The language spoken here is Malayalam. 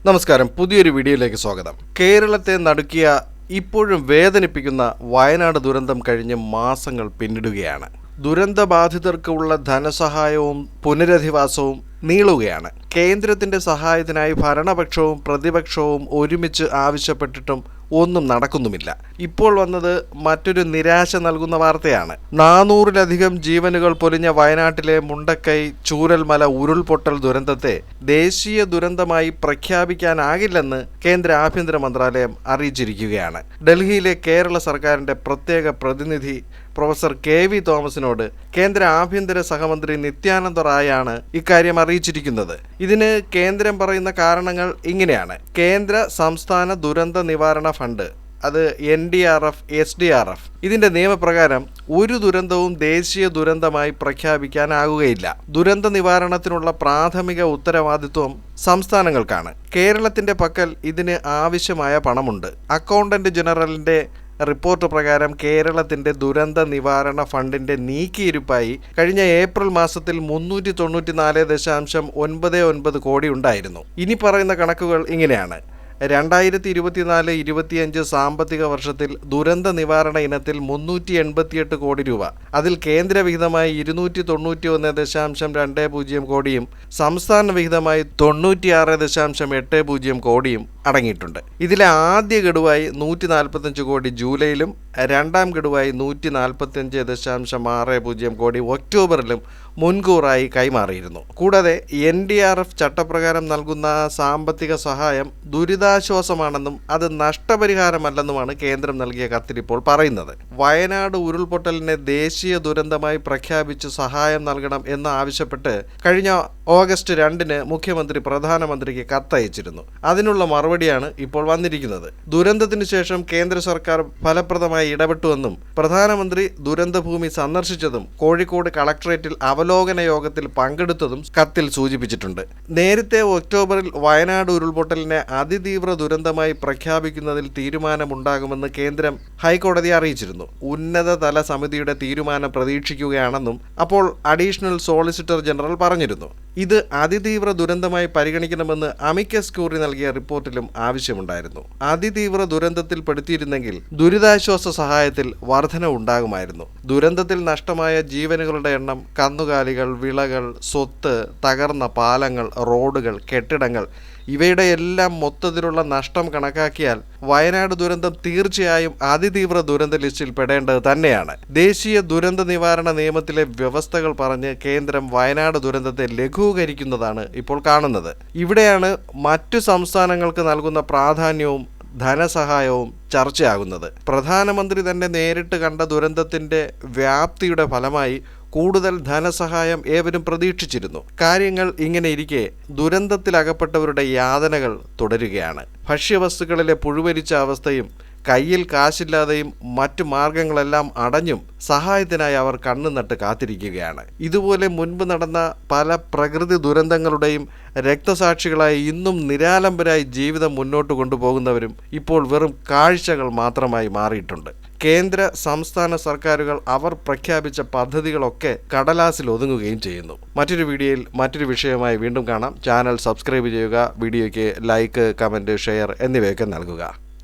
നമസ്കാരം, പുതിയൊരു വീഡിയോയിലേക്ക് സ്വാഗതം. കേരളത്തെ നടുക്കിയ ഇപ്പോഴും വേദനിപ്പിക്കുന്ന വയനാട് ദുരന്തം കഴിഞ്ഞ് മാസങ്ങൾ പിന്നിടുകയാണ്. ദുരന്തബാധിതർക്കുള്ള ധനസഹായവും പുനരധിവാസവും നീളുകയാണ്. കേന്ദ്രത്തിന്റെ സഹായത്തിനായി ഭരണപക്ഷവും പ്രതിപക്ഷവും ഒരുമിച്ച് ആവശ്യപ്പെട്ടിട്ടും ഒന്നും നടക്കുന്നുമില്ല. ഇപ്പോൾ വന്നത് മറ്റൊരു നിരാശ നൽകുന്ന വാർത്തയാണ്. 400-ലധികം ജീവനുകൾ പൊലിഞ്ഞ വയനാട്ടിലെ മുണ്ടക്കൈ ചൂരൽമല ഉരുൾപൊട്ടൽ ദുരന്തത്തെ ദേശീയ ദുരന്തമായി പ്രഖ്യാപിക്കാനാകില്ലെന്ന് കേന്ദ്ര ആഭ്യന്തര മന്ത്രാലയം അറിയിച്ചിരിക്കുകയാണ്. ഡൽഹിയിലെ കേരള സർക്കാരിന്റെ പ്രത്യേക പ്രതിനിധി പ്രൊഫസർ കെ.വി. തോമസിനോട് കേന്ദ്ര ആഭ്യന്തര സഹമന്ത്രി നിത്യാനന്ദ റായാണ് ഇക്കാര്യം അറിയിച്ചിരിക്കുന്നത്. ഇതിന് കേന്ദ്രം പറയുന്ന കാരണങ്ങൾ ഇങ്ങനെയാണ്. കേന്ദ്ര സംസ്ഥാന ദുരന്ത നിവാരണ ഫണ്ട്, അത് NDRF, SDRF, ഇതിന്റെ നിയമപ്രകാരം ഒരു ദുരന്തവും ദേശീയ ദുരന്തമായി പ്രഖ്യാപിക്കാനാകുകയില്ല. ദുരന്ത നിവാരണത്തിനുള്ള പ്രാഥമിക ഉത്തരവാദിത്വം സംസ്ഥാനങ്ങൾക്കാണ്. കേരളത്തിന്റെ പക്കൽ ഇതിന് ആവശ്യമായ പണമുണ്ട്. അക്കൗണ്ടന്റ് ജനറലിന്റെ റിപ്പോർട്ട് പ്രകാരം കേരളത്തിന്റെ ദുരന്ത നിവാരണ ഫണ്ടിന്റെ നീക്കിയിരുപ്പായി കഴിഞ്ഞ ഏപ്രിൽ മാസത്തിൽ 394.99 കോടി ഉണ്ടായിരുന്നു. ഇനി പറയുന്ന കണക്കുകൾ ഇങ്ങനെയാണ്. 2024-25 സാമ്പത്തിക വർഷത്തിൽ ദുരന്ത നിവാരണ ഇനത്തിൽ 388 കോടി രൂപ, അതിൽ കേന്ദ്ര വിഹിതമായി 291.20 കോടിയും സംസ്ഥാന വിഹിതമായി 96.80 കോടിയും അടങ്ങിയിട്ടുണ്ട്. ഇതിലെ ആദ്യ ഗഡുവായി 145 കോടി ജൂലൈയിലും രണ്ടാം ഗഡുവായി 145.60 കോടി ഒക്ടോബറിലും മുൻകൂറായി കൈമാറിയിരുന്നു. കൂടാതെ NDRF ചട്ടപ്രകാരം നൽകുന്ന സാമ്പത്തിക സഹായം ദുരിതാശ്വാസമാണെന്നും അത് നഷ്ടപരിഹാരമല്ലെന്നുമാണ് കേന്ദ്രം നൽകിയ കത്തിൽ ഇപ്പോൾ പറയുന്നത്. വയനാട് ഉരുൾപൊട്ടലിനെ ദേശീയ ദുരന്തമായി പ്രഖ്യാപിച്ച് സഹായം നൽകണം എന്ന് ആവശ്യപ്പെട്ട് കഴിഞ്ഞ ഓഗസ്റ്റ് 2 മുഖ്യമന്ത്രി പ്രധാനമന്ത്രിക്ക് കത്തയച്ചിരുന്നു. അതിനുള്ള മറുപടിയാണ് ഇപ്പോൾ വന്നിരിക്കുന്നത്. ദുരന്തത്തിന് ശേഷം കേന്ദ്ര സർക്കാർ ഫലപ്രദമായി ഇടപെട്ടുവെന്നും പ്രധാനമന്ത്രി ദുരന്തഭൂമി സന്ദർശിച്ചതും കോഴിക്കോട് കളക്ടറേറ്റിൽ അവലോകന യോഗത്തിൽ പങ്കെടുത്തതും കത്തിൽ സൂചിപ്പിച്ചിട്ടുണ്ട്. നേരത്തെ ഒക്ടോബറിൽ വയനാട് ഉരുൾപൊട്ടലിനെ അതിതീവ്ര ദുരന്തമായി പ്രഖ്യാപിക്കുന്നതിൽ തീരുമാനമുണ്ടാകുമെന്ന് കേന്ദ്രം ഹൈക്കോടതിയെ അറിയിച്ചിരുന്നു. ഉന്നതതല സമിതിയുടെ തീരുമാനം പ്രതീക്ഷിക്കുകയാണെന്നും അപ്പോൾ അഡീഷണൽ സോളിസിറ്റർ ജനറൽ പറഞ്ഞിരുന്നു. ഇത് അതിതീവ്ര ദുരന്തമായി പരിഗണിക്കണമെന്ന് അമിക്കസ് ക്യൂറി നൽകിയ റിപ്പോർട്ടിലും ആവശ്യമുണ്ടായിരുന്നു. അതിതീവ്ര ദുരന്തത്തിൽ പെടുത്തിയിരുന്നെങ്കിൽ ദുരിതാശ്വാസ സഹായത്തിൽ വർധന ഉണ്ടാകുമായിരുന്നു. ദുരന്തത്തിൽ നഷ്ടമായ ജീവനുകളുടെ എണ്ണം, കന്നുകാലികൾ, വിളകൾ, സ്വത്ത്, തകർന്ന പാലങ്ങൾ, റോഡുകൾ, കെട്ടിടങ്ങൾ, ഇവയുടെ എല്ലാം മൊത്തത്തിലുള്ള നഷ്ടം കണക്കാക്കിയാൽ വയനാട് ദുരന്തം തീർച്ചയായും അതിതീവ്ര ദുരന്ത ലിസ്റ്റിൽ പെടേണ്ടത് തന്നെയാണ്. ദേശീയ ദുരന്ത നിവാരണ നിയമത്തിലെ വ്യവസ്ഥകൾ പറഞ്ഞ് കേന്ദ്രം വയനാട് ദുരന്തത്തെ ലഘൂകരിക്കുന്നതാണ് ഇപ്പോൾ കാണുന്നത്. ഇവിടെയാണ് മറ്റു സംസ്ഥാനങ്ങൾക്ക് നൽകുന്ന പ്രാധാന്യവും ധനസഹായവും ചർച്ചയാകുന്നത്. പ്രധാനമന്ത്രി തന്നെ നേരിട്ട് കണ്ട ദുരന്തത്തിന്റെ വ്യാപ്തിയുടെ ഫലമായി കൂടുതൽ ധനസഹായം ഏവരും പ്രതീക്ഷിച്ചിരുന്നു. കാര്യങ്ങൾ ഇങ്ങനെ ഇരിക്കെ ദുരന്തത്തിലകപ്പെട്ടവരുടെ യാതനകൾ തുടരുകയാണ്. ഭക്ഷ്യവസ്തുക്കളിലെ പുഴുവരിച്ച അവസ്ഥയും കയ്യിൽ കാശില്ലാതെയും മറ്റു മാർഗങ്ങളെല്ലാം അടഞ്ഞും സഹായത്തിനായി അവർ കണ്ണുനട്ട് കാത്തിരിക്കുകയാണ്. ഇതുപോലെ മുൻപ് നടന്ന പല പ്രകൃതി ദുരന്തങ്ങളുടെയും രക്തസാക്ഷികളായി ഇന്നും നിരാലംബരായി ജീവിതം മുന്നോട്ട് കൊണ്ടുപോകുന്നവരും ഇപ്പോൾ വെറും കാഴ്ചകൾ മാത്രമായി മാറിയിട്ടുണ്ട്. കേന്ദ്ര സംസ്ഥാന സർക്കാരുകൾ അവർ പ്രഖ്യാപിച്ച പദ്ധതികളൊക്കെ കടലാസിൽ ഒതുങ്ങുകയും ചെയ്യുന്നു. മറ്റൊരു വീഡിയോയിൽ മറ്റൊരു വിഷയമായി വീണ്ടും കാണാം. ചാനൽ സബ്സ്ക്രൈബ് ചെയ്യുക. വീഡിയോയ്ക്ക് ലൈക്ക്, കമൻറ്റ്, ഷെയർ എന്നിവയൊക്കെ നൽകുക.